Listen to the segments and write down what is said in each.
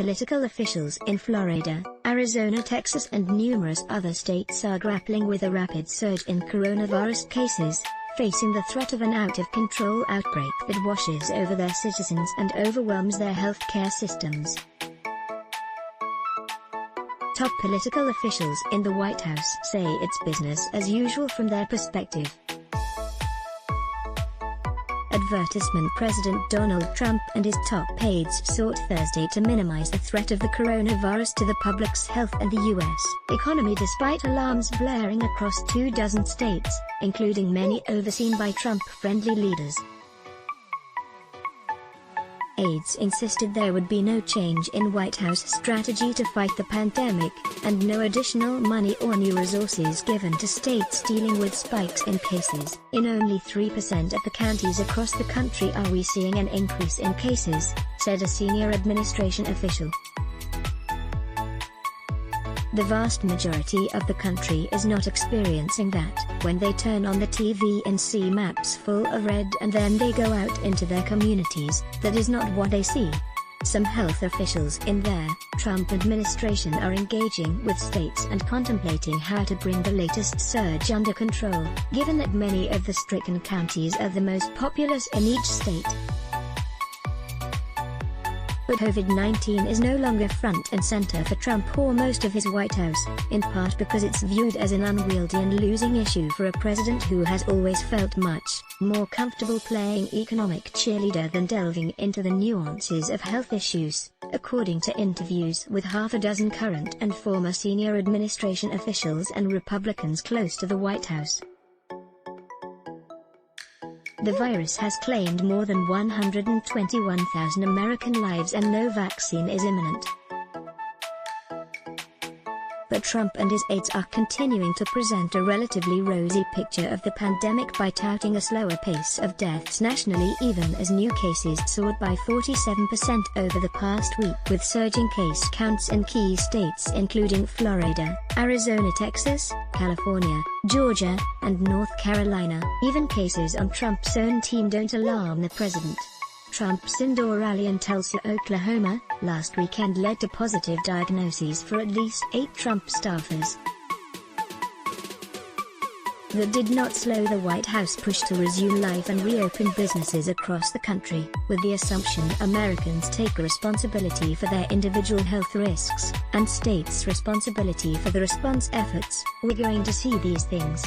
political officials in Florida, Arizona, Texas and numerous other states are grappling with a rapid surge in coronavirus cases, facing the threat of an out-of-control outbreak that washes over their citizens and overwhelms their healthcare systems. Top political officials in the White House say it's business as usual from their perspective. Advertisement President Donald Trump and his top aides sought Thursday to minimize the threat of the coronavirus to the public's health and the U.S. economy despite alarms blaring across 24 states, including many overseen by Trump-friendly leaders. Aides insisted there would be no change in White House strategy to fight the pandemic, and no additional money or new resources given to states dealing with spikes in cases. In only 3% of the counties across the country are we seeing an increase in cases, said a senior administration official. The vast majority of the country is not experiencing that. When they turn on the TV and see maps full of red and then they go out into their communities, that is not what they see. Some health officials in their Trump administration are engaging with states and contemplating how to bring the latest surge under control, given that many of the stricken counties are the most populous in each state. But COVID-19 is no longer front and center for Trump or most of his White House, in part because it's viewed as an unwieldy and losing issue for a president who has always felt much more comfortable playing economic cheerleader than delving into the nuances of health issues, according to interviews with half a dozen current and former senior administration officials and Republicans close to the White House. The virus has claimed more than 121,000 American lives and no vaccine is imminent. But Trump and his aides are continuing to present a relatively rosy picture of the pandemic by touting a slower pace of deaths nationally even as new cases soared by 47% over the past week, with surging case counts in key states including Florida, Arizona, Texas, California, Georgia, and North Carolina. Even cases on Trump's own team don't alarm the president. Trump's indoor rally in Tulsa, Oklahoma, last weekend led to positive diagnoses for at least 8 Trump staffers. That did not slow the White House push to resume life and reopen businesses across the country, with the assumption Americans take responsibility for their individual health risks, and states' responsibility for the response efforts. We're going to see these things.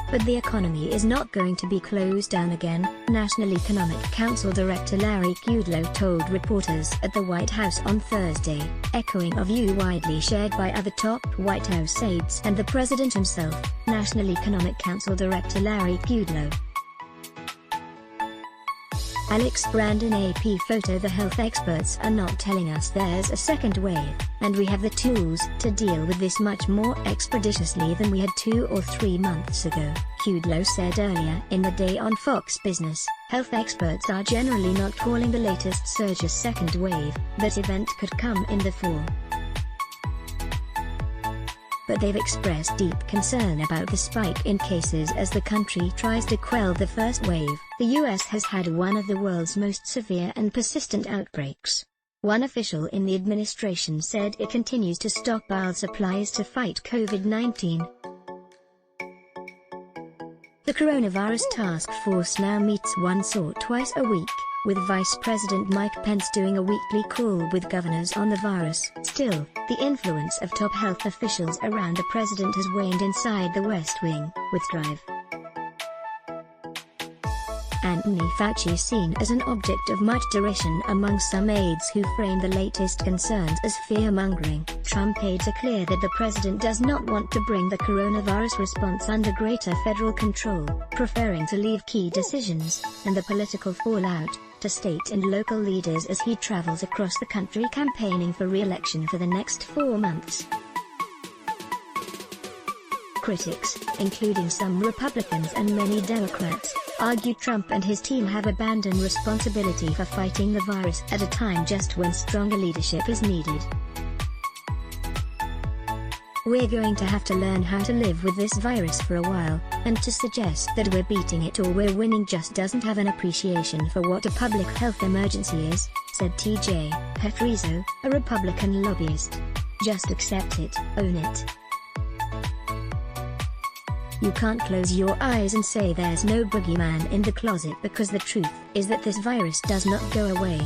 But the economy is not going to be closed down again, National Economic Council Director Larry Kudlow told reporters at the White House on Thursday, echoing a view widely shared by other top White House aides and the president himself. National Economic Council Director Larry Kudlow. Alex Brandon AP photo. The health experts are not telling us there's a second wave, and we have the tools to deal with this much more expeditiously than we had 2 or 3 months ago, Kudlow said earlier in the day on Fox Business. Health experts are generally not calling the latest surge a second wave. That event could come in the fall. But they've expressed deep concern about the spike in cases as the country tries to quell the first wave. The U.S. has had one of the world's most severe and persistent outbreaks. One official in the administration said it continues to stockpile supplies to fight COVID-19. The coronavirus task force now meets once or twice a week, with Vice President Mike Pence doing a weekly call with governors on the virus. Still, the influence of top health officials around the president has waned inside the West Wing, with Drive. Anthony Fauci seen as an object of much derision among some aides who frame the latest concerns as fear-mongering. Trump aides are clear that the president does not want to bring the coronavirus response under greater federal control, preferring to leave key decisions, and the political fallout, to state and local leaders as he travels across the country campaigning for re-election for the next 4 months. Critics, including some Republicans and many Democrats, argue Trump and his team have abandoned responsibility for fighting the virus at a time just when stronger leadership is needed. We're going to have to learn how to live with this virus for a while, And to suggest that we're beating it or we're winning just doesn't have an appreciation for what a public health emergency is, said T.J. Petrizzo, a Republican lobbyist. Just accept it, own it. You can't close your eyes and say there's no boogeyman in the closet because the truth is that this virus does not go away.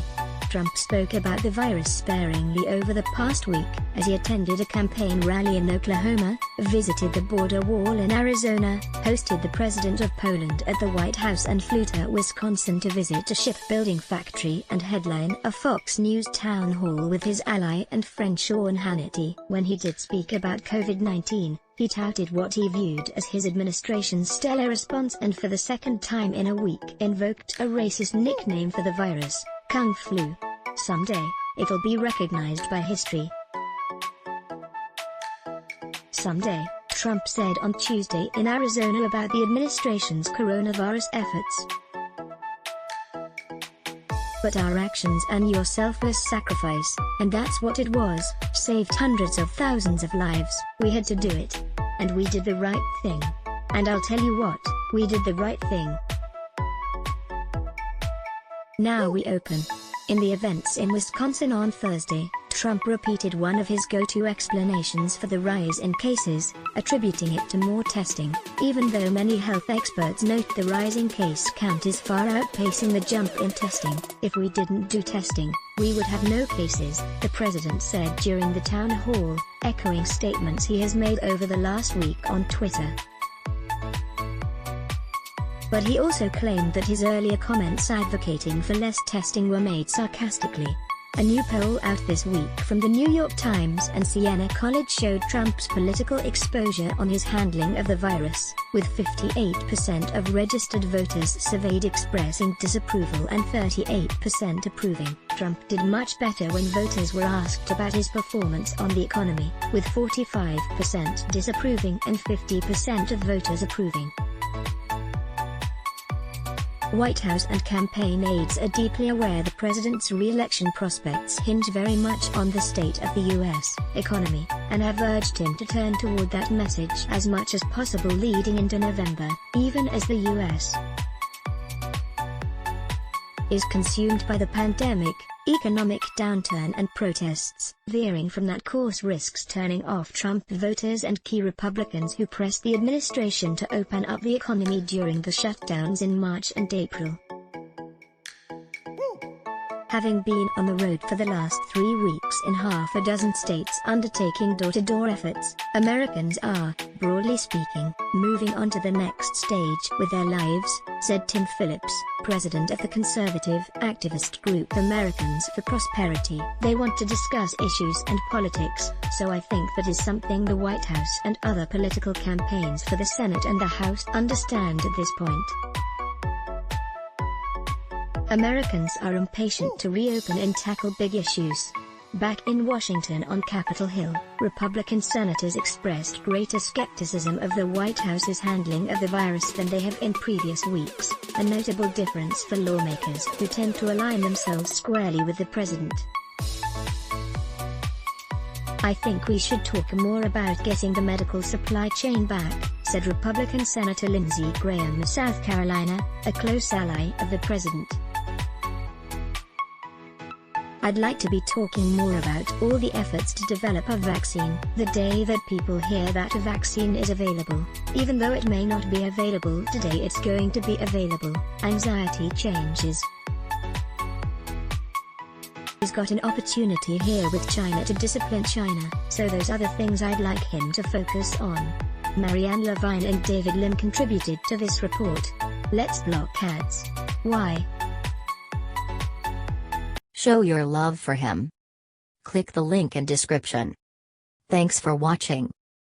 Trump spoke about the virus sparingly over the past week, as he attended a campaign rally in Oklahoma, visited the border wall in Arizona, hosted the president of Poland at the White House and flew to Wisconsin to visit a shipbuilding factory and headline a Fox News town hall with his ally and friend Sean Hannity. When he did speak about COVID-19, he touted what he viewed as his administration's stellar response and for the second time in a week invoked a racist nickname for the virus, Kung Flu. Someday, it'll be recognized by history. Someday, Trump said on Tuesday in Arizona about the administration's coronavirus efforts. But our actions and your selfless sacrifice, and that's what it was, saved hundreds of thousands of lives. We had to do it. And we did the right thing. And I'll tell you what, we did the right thing. Now we open. In the events in Wisconsin on Thursday, Trump repeated one of his go-to explanations for the rise in cases, attributing it to more testing, even though many health experts note the rising case count is far outpacing the jump in testing. If we didn't do testing, we would have no cases, the president said during the town hall, echoing statements he has made over the last week on Twitter. But he also claimed that his earlier comments advocating for less testing were made sarcastically. A new poll out this week from the New York Times and Siena College showed Trump's political exposure on his handling of the virus, with 58% of registered voters surveyed expressing disapproval and 38% approving. Trump did much better when voters were asked about his performance on the economy, with 45% disapproving and 50% of voters approving. White House and campaign aides are deeply aware the president's re-election prospects hinge very much on the state of the U.S. economy, and have urged him to turn toward that message as much as possible leading into November, even as the U.S. is consumed by the pandemic, economic downturn and protests. Veering from that course risks turning off Trump voters and key Republicans who pressed the administration to open up the economy during the shutdowns in March and April. Having been on the road for the last 3 weeks in half a dozen states undertaking door-to-door efforts, Americans are, broadly speaking, moving on to the next stage with their lives, said Tim Phillips, president of the conservative activist group Americans for Prosperity. They want to discuss issues and politics, so I think that is something the White House and other political campaigns for the Senate and the House understand at this point. Americans are impatient to reopen and tackle big issues. Back in Washington on Capitol Hill, Republican senators expressed greater skepticism of the White House's handling of the virus than they have in previous weeks, a notable difference for lawmakers who tend to align themselves squarely with the president. I think we should talk more about getting the medical supply chain back, said Republican Senator Lindsey Graham of South Carolina, a close ally of the president. I'd like to be talking more about all the efforts to develop a vaccine. The day that people hear that a vaccine is available, even though it may not be available today, it's going to be available, anxiety changes. He's got an opportunity here with China to discipline China, so those other things I'd like him to focus on. Marianne Levine and David Lim contributed to this report. Let's block ads. Why? Show your love for him. Click the link in description. Thanks for watching.